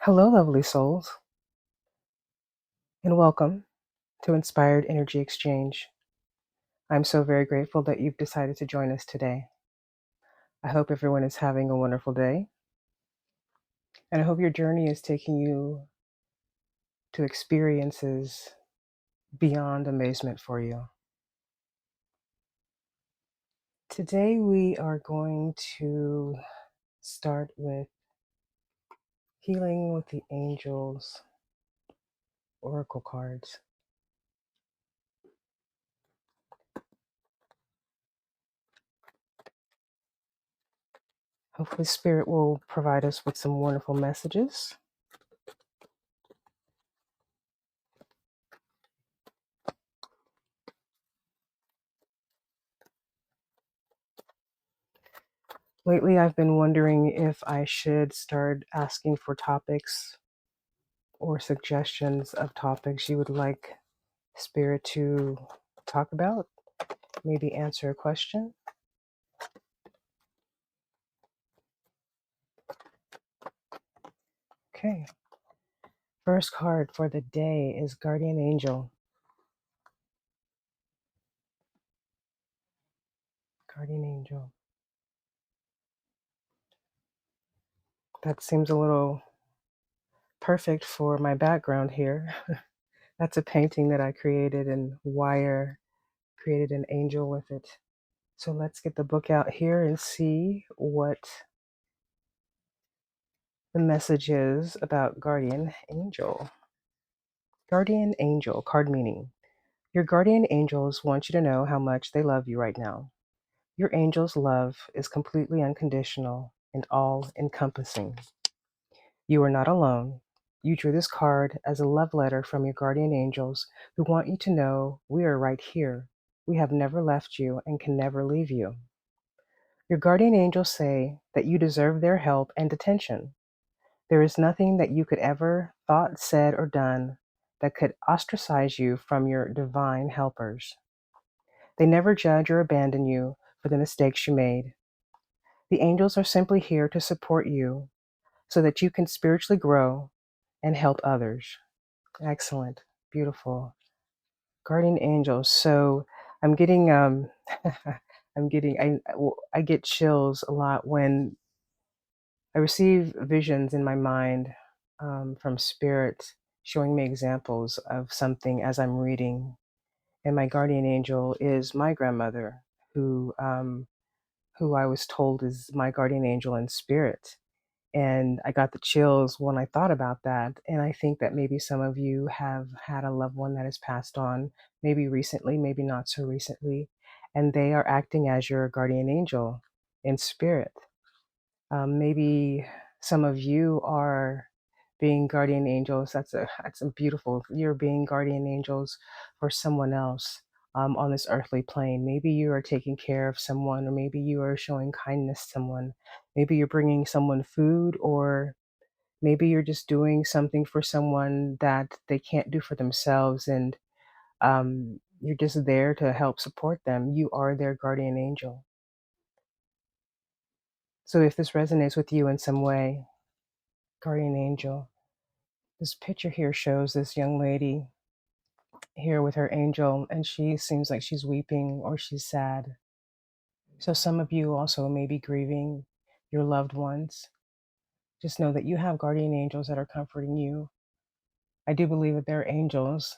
Hello, lovely souls, and welcome to Inspired Energy Exchange. I'm so very grateful that you've decided to join us today. I hope everyone is having a wonderful day, and I hope your journey is taking you to experiences beyond amazement for you. Today, we are going to start with healing with the angels oracle cards. Hopefully, Spirit will provide us with some wonderful messages. Lately, I've been wondering if I should start asking for topics or suggestions of topics you would like Spirit to talk about, maybe answer a question. Okay. First card for the day is Guardian Angel. Guardian Angel. That seems a little perfect for my background here. That's a painting that I created in wire, created an angel with it. So let's get the book out here and see what the message is about Guardian Angel. Guardian Angel, card meaning. Your guardian angels want you to know how much they love you right now. Your angel's love is completely unconditional and all encompassing. You are not alone. You drew this card as a love letter from your guardian angels who want you to know we are right here. We have never left you and can never leave you. Your guardian angels say that you deserve their help and attention. There is nothing that you could ever thought, said, or done that could ostracize you from your divine helpers. They never judge or abandon you for the mistakes you made. The angels are simply here to support you so that you can spiritually grow and help others. Excellent. Beautiful. Guardian angels. So I'm getting I get chills a lot when I receive visions in my mind from spirit showing me examples of something as I'm reading. And my guardian angel is my grandmother, who I was told is my guardian angel in spirit. And I got the chills when I thought about that. And I think that maybe some of you have had a loved one that has passed on, maybe recently, maybe not so recently, and they are acting as your guardian angel in spirit. Maybe some of you are being guardian angels. That's a beautiful. You're being guardian angels for someone else on this earthly plane. Maybe you are taking care of someone, or maybe you are showing kindness to someone. Maybe you're bringing someone food, or maybe you're just doing something for someone that they can't do for themselves, and you're just there to help support them. You are their guardian angel. So if this resonates with you in some way, guardian angel. This picture here shows this young lady here with her angel, and she seems like she's weeping or she's sad. So some of you also may be grieving your loved ones. Just know that you have guardian angels that are comforting you. I do believe that they're angels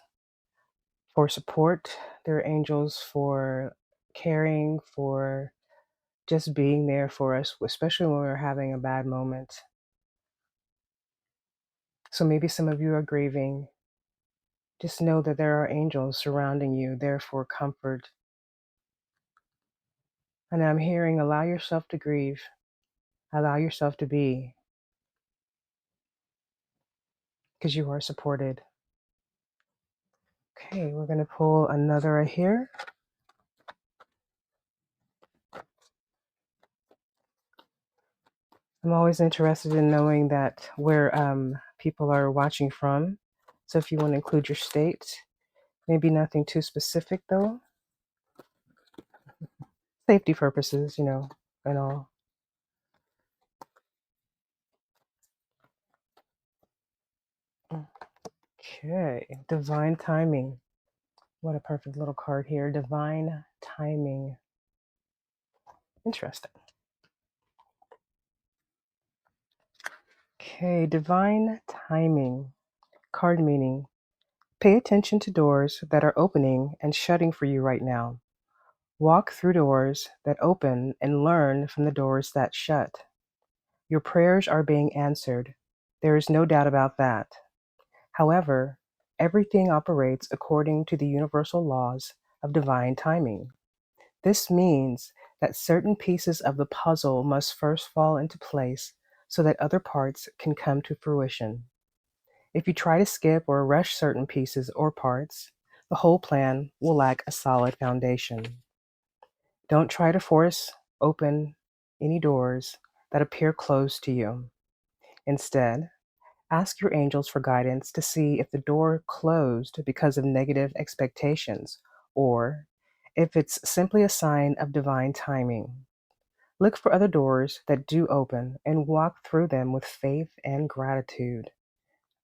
for support, they're angels for caring, for just being there for us, especially when we're having a bad moment. So maybe some of you are grieving. Just know that there are angels surrounding you, there for comfort. And I'm hearing, allow yourself to grieve, allow yourself to be, because you are supported. Okay, we're going to pull another right here. I'm always interested in knowing that where people are watching from. So if you want to include your state, maybe nothing too specific though. Safety purposes, and all. Okay, divine timing. What a perfect little card here. Divine timing. Interesting. Okay, divine timing. Card meaning. Pay attention to doors that are opening and shutting for you right now. Walk through doors that open and learn from the doors that shut. Your prayers are being answered. There is no doubt about that. However, everything operates according to the universal laws of divine timing. This means that certain pieces of the puzzle must first fall into place so that other parts can come to fruition. If you try to skip or rush certain pieces or parts, the whole plan will lack a solid foundation. Don't try to force open any doors that appear closed to you. Instead, ask your angels for guidance to see if the door closed because of negative expectations or if it's simply a sign of divine timing. Look for other doors that do open and walk through them with faith and gratitude.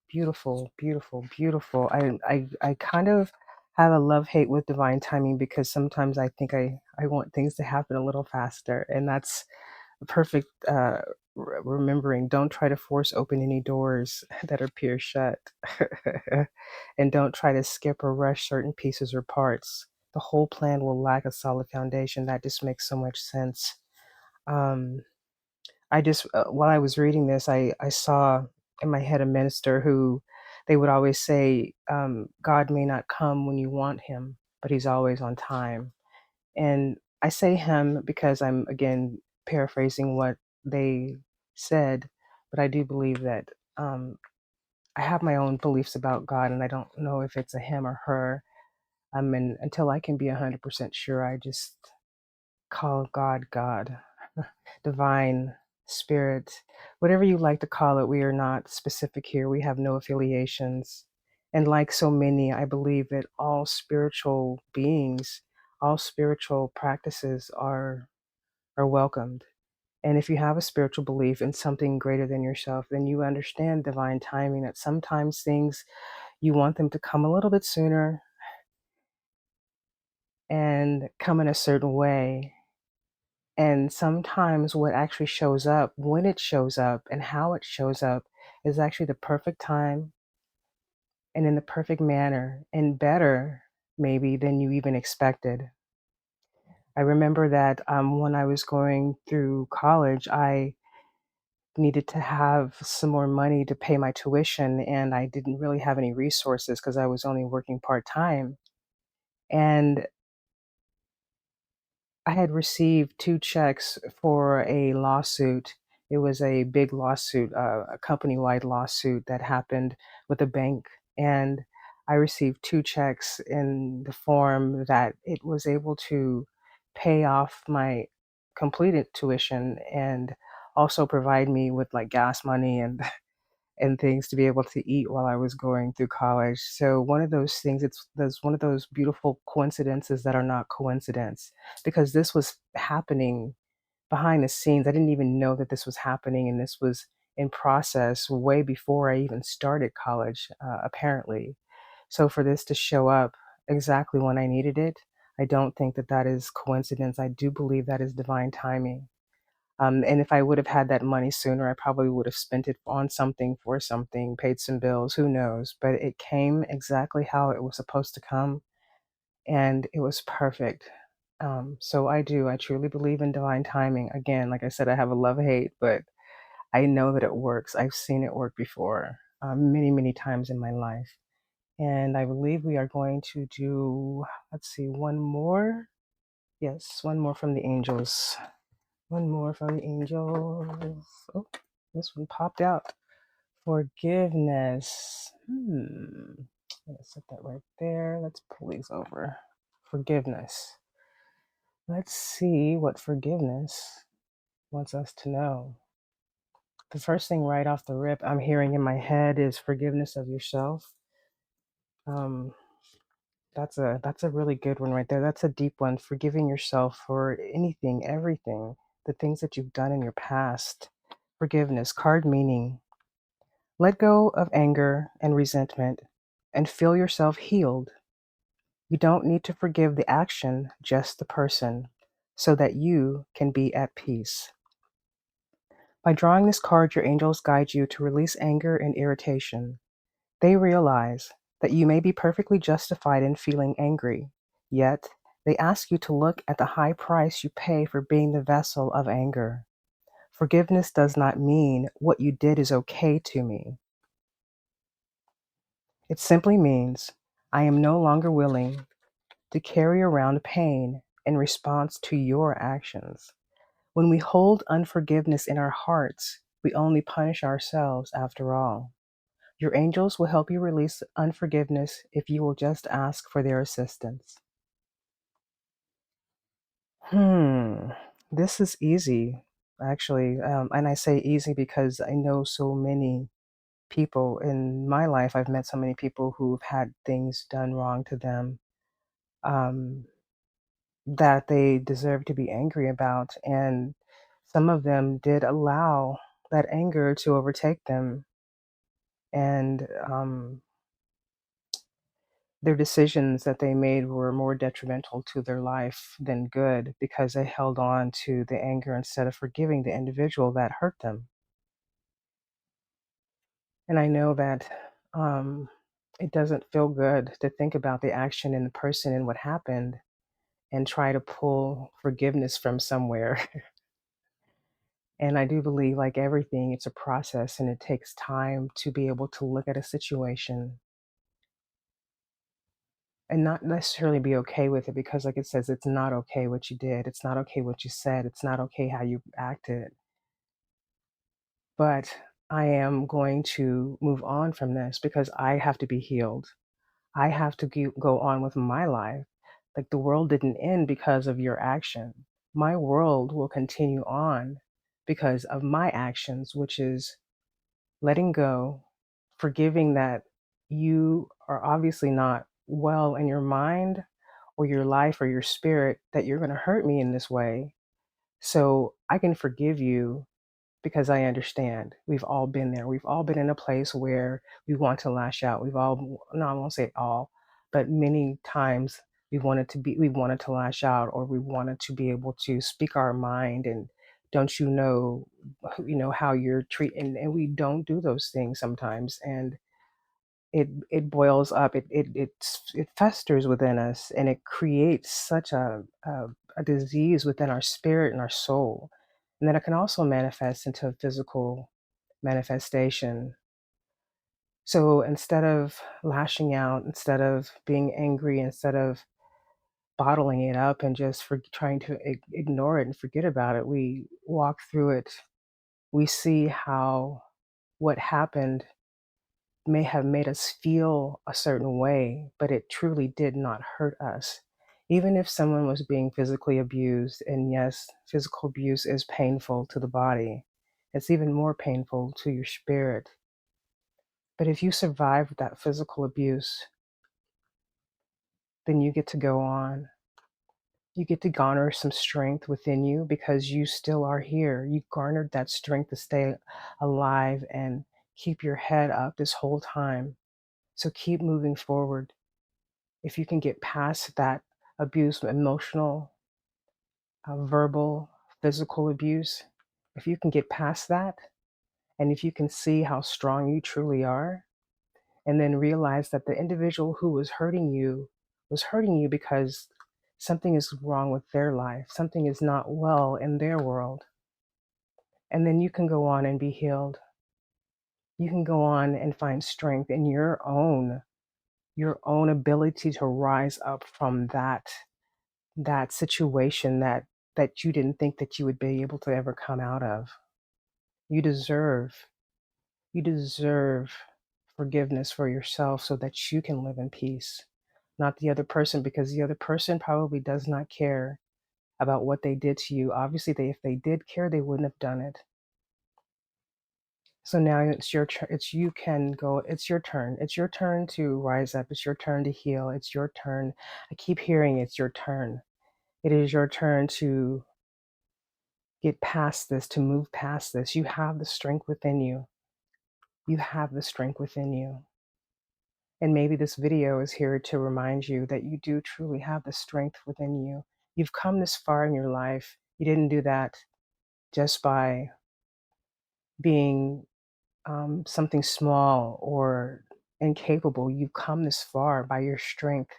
Beautiful, beautiful, beautiful. I kind of have a love hate with divine timing because sometimes I think I want things to happen a little faster, and that's a perfect remembering. Don't try to force open any doors that appear shut, and don't try to skip or rush certain pieces or parts. The whole plan will lack a solid foundation. That just makes so much sense. Um, I just while I was reading this, I saw in my head a minister who they would always say, God may not come when you want him, but he's always on time. And I say him because I'm again paraphrasing what they said, but I do believe that I have my own beliefs about God, and I don't know if it's a him or her. And until I can be 100% sure, I just call God God. Divine, spirit, whatever you like to call it. We are not specific here. We have no affiliations. And like so many, I believe that all spiritual beings, all spiritual practices are welcomed. And if you have a spiritual belief in something greater than yourself, then you understand divine timing, that sometimes things you want them to come a little bit sooner and come in a certain way. And sometimes what actually shows up, when it shows up, and how it shows up is actually the perfect time and in the perfect manner and better, maybe, than you even expected. I remember that when I was going through college, I needed to have some more money to pay my tuition, and I didn't really have any resources because I was only working part time. And I had received 2 checks for a lawsuit. It was a big lawsuit, a company-wide lawsuit that happened with a bank, and I received 2 checks in the form that it was able to pay off my completed tuition and also provide me with, like, gas money and and things to be able to eat while I was going through college. So one of those things, it's there's one of those beautiful coincidences that are not coincidence because this was happening behind the scenes. I didn't even know that this was happening, and this was in process way before I even started college, apparently. So for this to show up exactly when I needed it, I don't think that that is coincidence. I do believe that is divine timing. And if I would have had that money sooner, I probably would have spent it on something, for something, paid some bills, who knows? But it came exactly how it was supposed to come, and it was perfect. So I truly believe in divine timing. Again, like I said, I have a love hate, but I know that it works. I've seen it work before, many, many times in my life. And I believe we are going to do, let's see, one more. Yes, one more from the angels. One more from the angels. Oh, this one popped out. Forgiveness. Let's set that right there. Let's pull these over. Forgiveness. Let's see what forgiveness wants us to know. The first thing right off the rip I'm hearing in my head is forgiveness of yourself. Um, that's a really good one right there. That's a deep one. Forgiving yourself for anything, everything, the things that you've done in your past. Forgiveness, card meaning. Let go of anger and resentment and feel yourself healed. You don't need to forgive the action, just the person, so that you can be at peace. By drawing this card, your angels guide you to release anger and irritation. They realize that you may be perfectly justified in feeling angry, yet they ask you to look at the high price you pay for being the vessel of anger. Forgiveness does not mean what you did is okay to me. It simply means I am no longer willing to carry around pain in response to your actions. When we hold unforgiveness in our hearts, we only punish ourselves after all. Your angels will help you release unforgiveness if you will just ask for their assistance. Hmm, this is easy, actually. And I say easy because I know so many people in my life. I've met so many people who've had things done wrong to them um, that they deserve to be angry about. And some of them did allow that anger to overtake them. And their decisions that they made were more detrimental to their life than good because they held on to the anger instead of forgiving the individual that hurt them. And I know that it doesn't feel good to think about the action and the person and what happened and try to pull forgiveness from somewhere. And I do believe, like everything, it's a process and it takes time to be able to look at a situation and not necessarily be okay with it because, like it says, it's not okay what you did. It's not okay what you said. It's not okay how you acted. But I am going to move on from this because I have to be healed. I have to go on with my life. Like the world didn't end because of your action. My world will continue on because of my actions, which is letting go, forgiving that you are obviously not well in your mind or your life or your spirit, that you're going to hurt me in this way. So I can forgive you because I understand. We've all been there. We've all been in a place where we want to lash out. We've all, no, I won't say all, but many times we wanted to lash out, or we wanted to be able to speak our mind. And don't how you're treating, and we don't do those things sometimes. And it boils up, it festers within us, and it creates such a disease within our spirit and our soul. And then it can also manifest into a physical manifestation. So instead of lashing out, instead of being angry, instead of bottling it up and just for trying to ignore it and forget about it, we walk through it. We see how what happened may have made us feel a certain way, but it truly did not hurt us. Even if someone was being physically abused, and yes, physical abuse is painful to the body, it's even more painful to your spirit. But if you survived that physical abuse, then you get to go on. You get to garner some strength within you because you still are here. You garnered that strength to stay alive and keep your head up this whole time. So keep moving forward. If you can get past that abuse, emotional, verbal, physical abuse, if you can get past that, and if you can see how strong you truly are, and then realize that the individual who was hurting you because something is wrong with their life, something is not well in their world, and then you can go on and be healed. You can go on and find strength in your own ability to rise up from that situation that you didn't think that you would be able to ever come out of. You deserve you deserve forgiveness for yourself so that you can live in peace, not the other person, because the other person probably does not care about what they did to you. Obviously, if they did care, they wouldn't have done it. So now it's your turn. It's your turn. It's your turn to rise up. It's your turn to heal. It's your turn. I keep hearing it's your turn. It is your turn to get past this, to move past this. You have the strength within you. You have the strength within you. And maybe this video is here to remind you that you do truly have the strength within you. You've come this far in your life. You didn't do that just by being something small or incapable. You've come this far by your strength,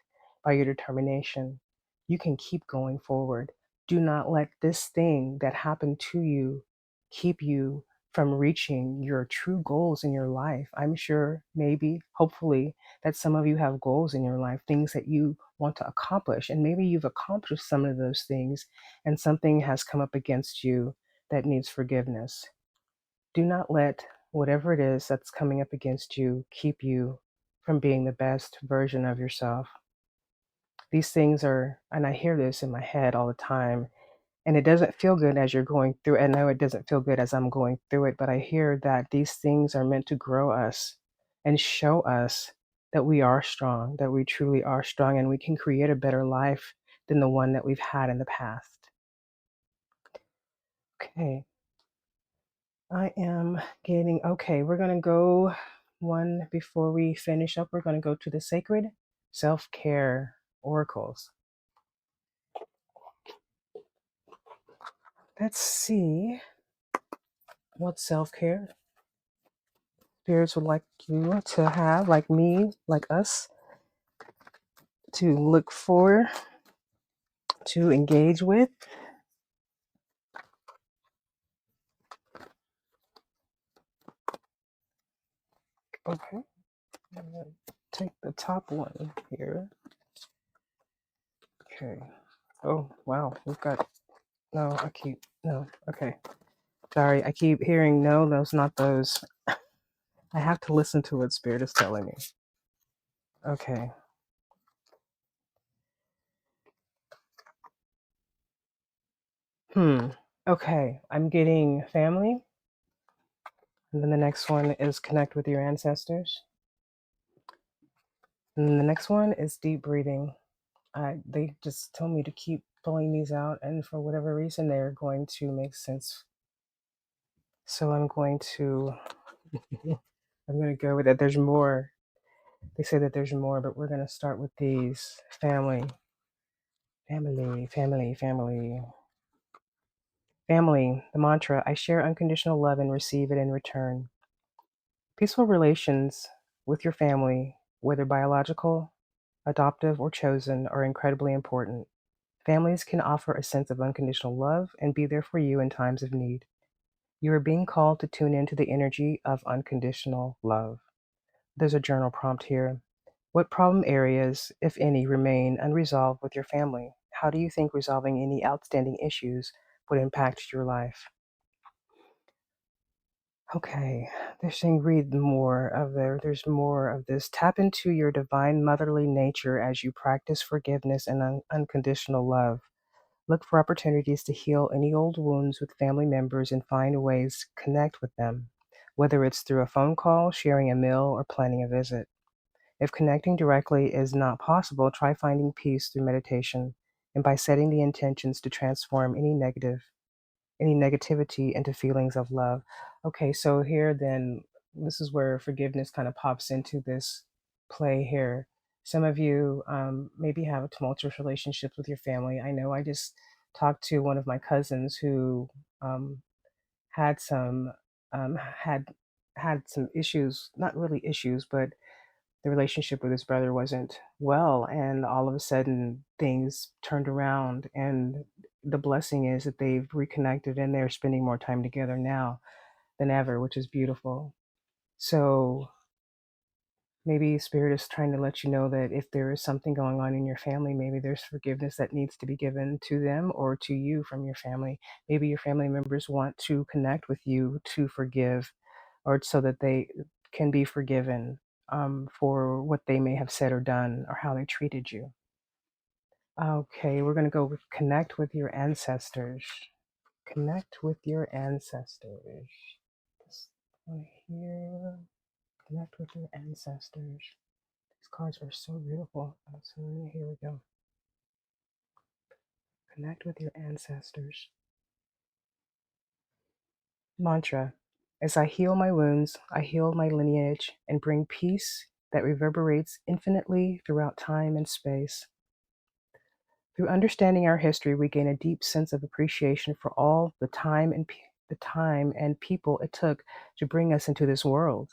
by your determination. You can keep going forward. Do not let this thing that happened to you keep you from reaching your true goals in your life. I'm sure, maybe, hopefully, that some of you have goals in your life, things that you want to accomplish. And maybe you've accomplished some of those things and something has come up against you that needs forgiveness. Do not let whatever it is that's coming up against you keep you from being the best version of yourself. These things are, and I hear this in my head all the time, and it doesn't feel good as you're going through it. I know it doesn't feel good as I'm going through it, but I hear that these things are meant to grow us and show us that we are strong, that we truly are strong, and we can create a better life than the one that we've had in the past. Okay. I am getting, okay, we're going to go one before we finish up. We're going to go to the sacred self care oracles. Let's see what self care spirits would like you to have, like me, like us, to look for, to engage with. Okay, I'm going to take the top one here. Okay. Oh, wow. We've got, no, okay. Sorry, I keep hearing, no, those, not those. I have to listen to what Spirit is telling me. Okay. Okay. I'm getting family. And then the next one is connect with your ancestors. And then the next one is deep breathing. They just told me to keep pulling these out, and for whatever reason, they're going to make sense. So I'm going to go with that. There's more. They say that there's more, but we're going to start with these. Family, family, family, family. Family, the mantra, I share unconditional love and receive it in return. Peaceful relations with your family, whether biological, adoptive, or chosen, are incredibly important. Families can offer a sense of unconditional love and be there for you in times of need. You are being called to tune into the energy of unconditional love. There's a journal prompt here. What problem areas, if any, remain unresolved with your family? How do you think resolving any outstanding issues would impact your life? Okay, they're saying read more of there's more of this. Tap into your divine motherly nature as you practice forgiveness and unconditional love. Look for opportunities to heal any old wounds with family members and find ways to connect with them, whether it's through a phone call, sharing a meal, or planning a visit. If connecting directly is not possible, try finding peace through meditation and by setting the intentions to transform any negativity into feelings of love. Okay, so here then, this is where forgiveness kind of pops into this play here. Some of you maybe have a tumultuous relationships with your family. I know I just talked to one of my cousins who um, had some had had some issues, not really issues, but the relationship with his brother wasn't well, and all of a sudden things turned around, and the blessing is that they've reconnected and they're spending more time together now than ever, which is beautiful. So maybe spirit is trying to let you know that if there is something going on in your family, maybe there's forgiveness that needs to be given to them or to you from your family. Maybe your family members want to connect with you to forgive, or so that they can be forgiven for what they may have said or done or how they treated you. Okay, we're going to go with connect with your ancestors. Connect with your ancestors. This one here. Connect with your ancestors. These cards are so beautiful. So here we go. Connect with your ancestors. Mantra. As I heal my wounds, I heal my lineage and bring peace that reverberates infinitely throughout time and space. Through understanding our history, we gain a deep sense of appreciation for all the time and people it took to bring us into this world.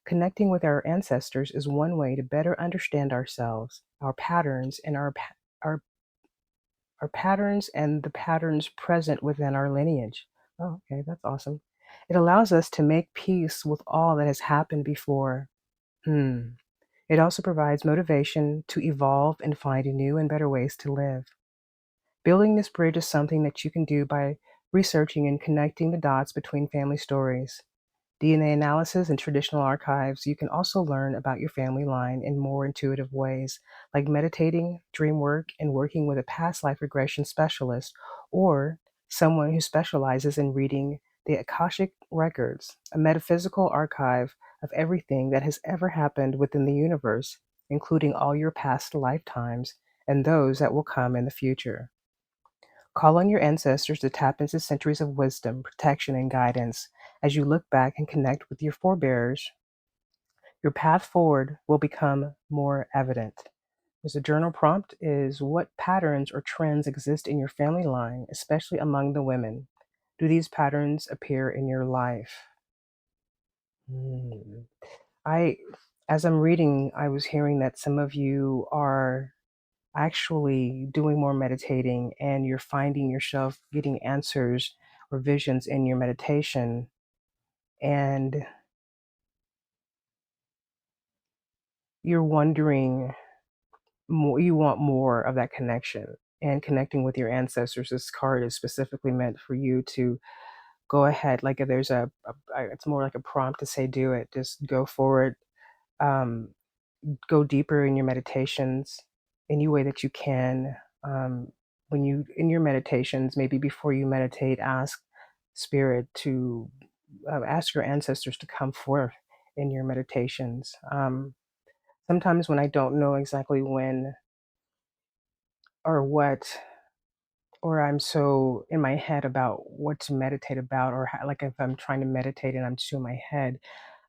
Connecting with our ancestors is one way to better understand ourselves, our patterns, and our, our patterns and the patterns present within our lineage. Oh, okay, that's awesome. It allows us to make peace with all that has happened before. Hmm. It also provides motivation to evolve and find new and better ways to live. Building this bridge is something that you can do by researching and connecting the dots between family stories. DNA analysis and traditional archives, you can also learn about your family line in more intuitive ways, like meditating, dream work, and working with a past life regression specialist or someone who specializes in reading the Akashic records, a metaphysical archive of everything that has ever happened within the universe, including all your past lifetimes and those that will come in the future. Call on your ancestors to tap into centuries of wisdom, protection, and guidance. As you look back and connect with your forebears, your path forward will become more evident. As a journal prompt is what patterns or trends exist in your family line, especially among the women? Do these patterns appear in your life? Hmm. I, as I'm reading, I was hearing that some of you are actually doing more meditating and you're finding yourself getting answers or visions in your meditation, and you're wondering more, you want more of that connection and connecting with your ancestors. This card is specifically meant for you to go ahead, like if there's it's more like a prompt to say do it, just go forward. um, go deeper in your meditations any way that you can. Um, when you in your meditations, maybe before you meditate, ask spirit to ask your ancestors to come forth in your meditations. Sometimes when I don't know exactly when or what, or I'm so in my head about what to meditate about, or how, like if I'm trying to meditate and I'm just in my head,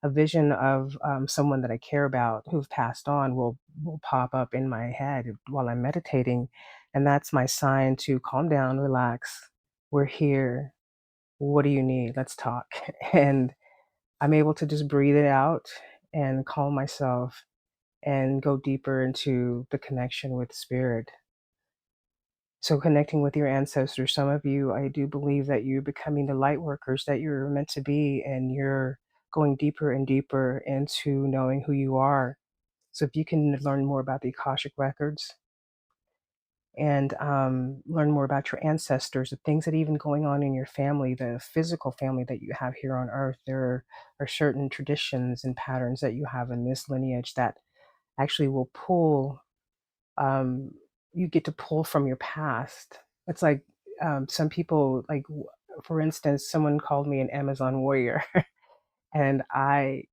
a vision of someone that I care about who've passed on will pop up in my head while I'm meditating, and that's my sign to calm down, relax. We're here. What do you need? Let's talk. And I'm able to just breathe it out and calm myself and go deeper into the connection with spirit. So connecting with your ancestors, some of you, I do believe that you're becoming the light workers that you're meant to be, and you're going deeper and deeper into knowing who you are. So if you can learn more about the Akashic records and learn more about your ancestors, the things that even going on in your family, the physical family that you have here on earth, there are certain traditions and patterns that you have in this lineage that actually will pull, um, you get to pull from your past. It's like some people, like for instance, someone called me an Amazon warrior, and I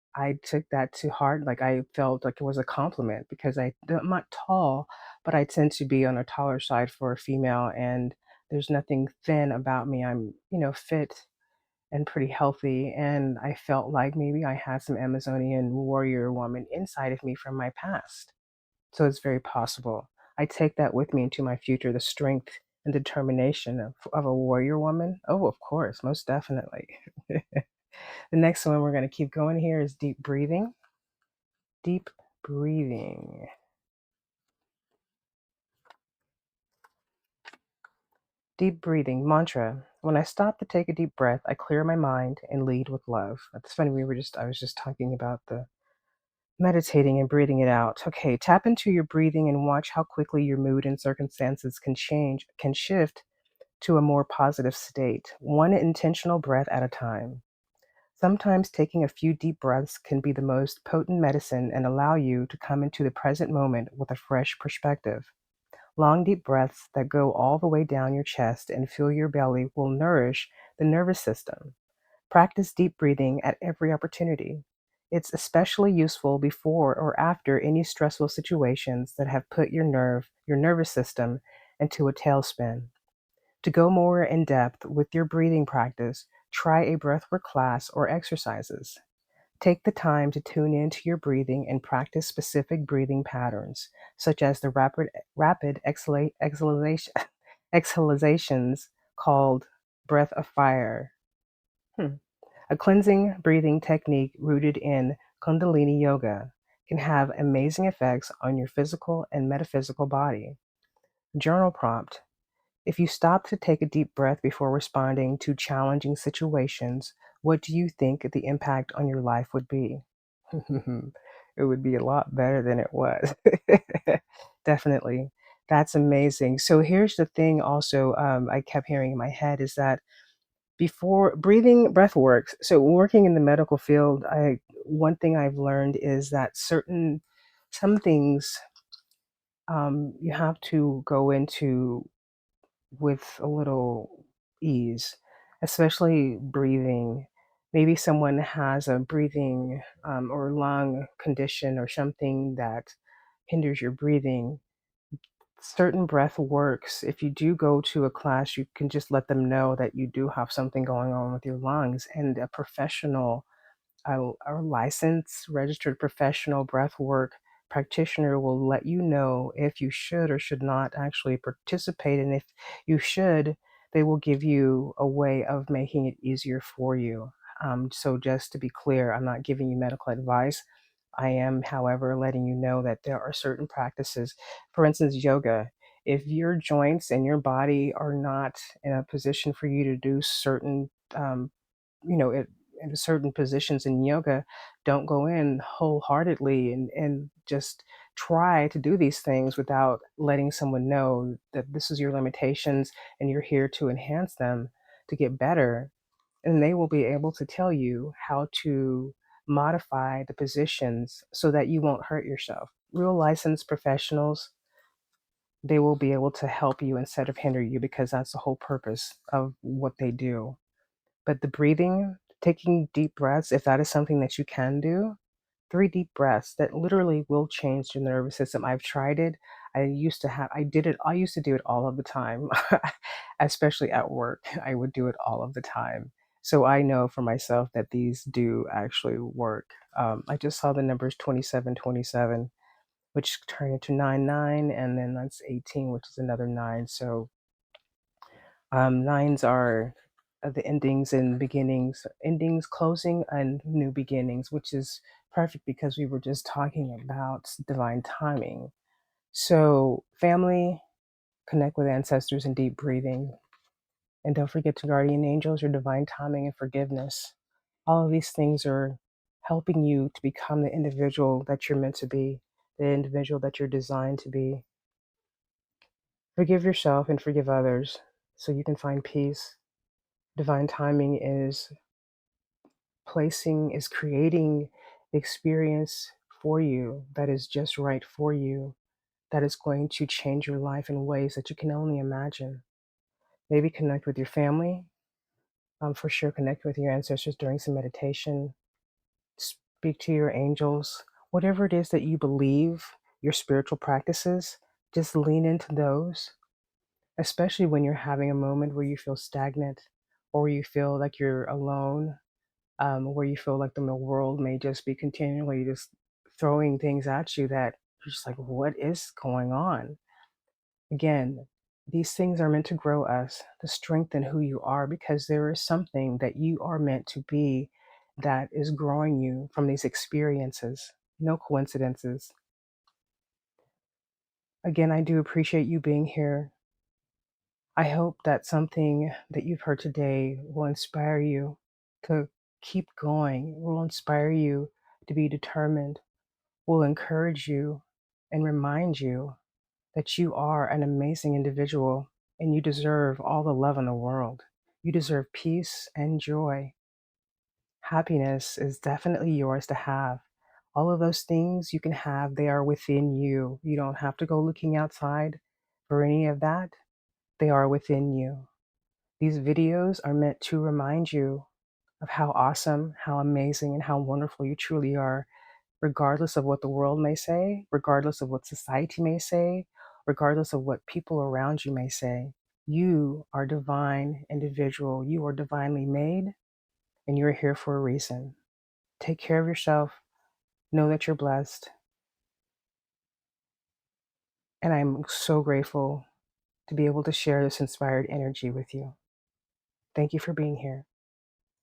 took that to heart. Like I felt like it was a compliment because I'm not tall, but I tend to be on a taller side for a female, and there's nothing thin about me. I'm fit and pretty healthy, and I felt like maybe I had some Amazonian warrior woman inside of me from my past. So it's very possible. I take that with me into my future, the strength and determination of a warrior woman. Oh, of course, most definitely. The next one we're going to keep going here is deep breathing. Deep breathing. Deep breathing mantra. When I stop to take a deep breath, I clear my mind and lead with love. That's funny. I was just talking about the meditating and breathing it out. Okay, tap into your breathing and watch how quickly your mood and circumstances can shift to a more positive state, one intentional breath at a time. Sometimes taking a few deep breaths can be the most potent medicine and allow you to come into the present moment with a fresh perspective. Long, deep breaths that go all the way down your chest and fill your belly will nourish the nervous system. Practice deep breathing at every opportunity. It's especially useful before or after any stressful situations that have put your nervous system into a tailspin. To go more in depth with your breathing practice, Try a breathwork class or exercises. Take the time to tune into your breathing and practice specific breathing patterns, such as the rapid exhalations called breath of fire. Hmm. A cleansing breathing technique rooted in Kundalini Yoga can have amazing effects on your physical and metaphysical body. Journal prompt: if you stop to take a deep breath before responding to challenging situations, what do you think the impact on your life would be? It would be a lot better than it was. Definitely. That's amazing. So here's the thing also, I kept hearing in my head is that before breathing breath works, so working in the medical field, one thing I've learned is that some things you have to go into with a little ease, especially breathing. Maybe someone has a breathing or lung condition or something that hinders your breathing. Certain breath works. If you do go to a class, you can just let them know that you do have something going on with your lungs, and a professional a licensed, registered professional breathwork practitioner will let you know if you should or should not actually participate. And if you should, they will give you a way of making it easier for you. So, just to be clear, I'm not giving you medical advice. I am, however, letting you know that there are certain practices, for instance, yoga. If your joints and your body are not in a position for you to do certain you know, in certain positions in yoga, don't go in wholeheartedly and just try to do these things without letting someone know that this is your limitations and you're here to enhance them to get better. And they will be able to tell you how to modify the positions so that you won't hurt yourself. Real licensed professionals, they will be able to help you instead of hinder you because that's the whole purpose of what they do. But the breathing, taking deep breaths, if that is something that you can do, 3 deep breaths that literally will change your nervous system. I've tried it. I used to do it all of the time, especially at work. I would do it all of the time. So I know for myself that these do actually work. I just saw the numbers 2727, which turn into 99, and then that's 18, which is another 9. So nines are the endings and beginnings, endings, closing, and new beginnings, which is perfect because we were just talking about divine timing. So, family, connect with ancestors and deep breathing. And don't forget to guardian angels, your divine timing, and forgiveness. All of these things are helping you to become the individual that you're meant to be, the individual that you're designed to be. Forgive yourself and forgive others so you can find peace. Divine timing is creating the experience for you that is just right for you, that is going to change your life in ways that you can only imagine. Maybe connect with your family, for sure, connect with your ancestors during some meditation, speak to your angels, whatever it is that you believe, your spiritual practices, just lean into those, especially when you're having a moment where you feel stagnant or you feel like you're alone, where you feel like the world may just be continually just throwing things at you that you're just like, what is going on? Again, these things are meant to grow us, to strengthen who you are, because there is something that you are meant to be that is growing you from these experiences. No coincidences. Again, I do appreciate you being here. I hope that something that you've heard today will inspire you to keep going, will inspire you to be determined, will encourage you and remind you that you are an amazing individual and you deserve all the love in the world. You deserve peace and joy. Happiness is definitely yours to have. All of those things you can have, they are within you. You don't have to go looking outside for any of that. They are within you. These videos are meant to remind you of how awesome, how amazing, and how wonderful you truly are, regardless of what the world may say, regardless of what society may say, regardless of what people around you may say. You are divine individual. You are divinely made. and you're here for a reason. Take care of yourself. Know that you're blessed. And I'm so grateful to be able to share this inspired energy with you. Thank you for being here.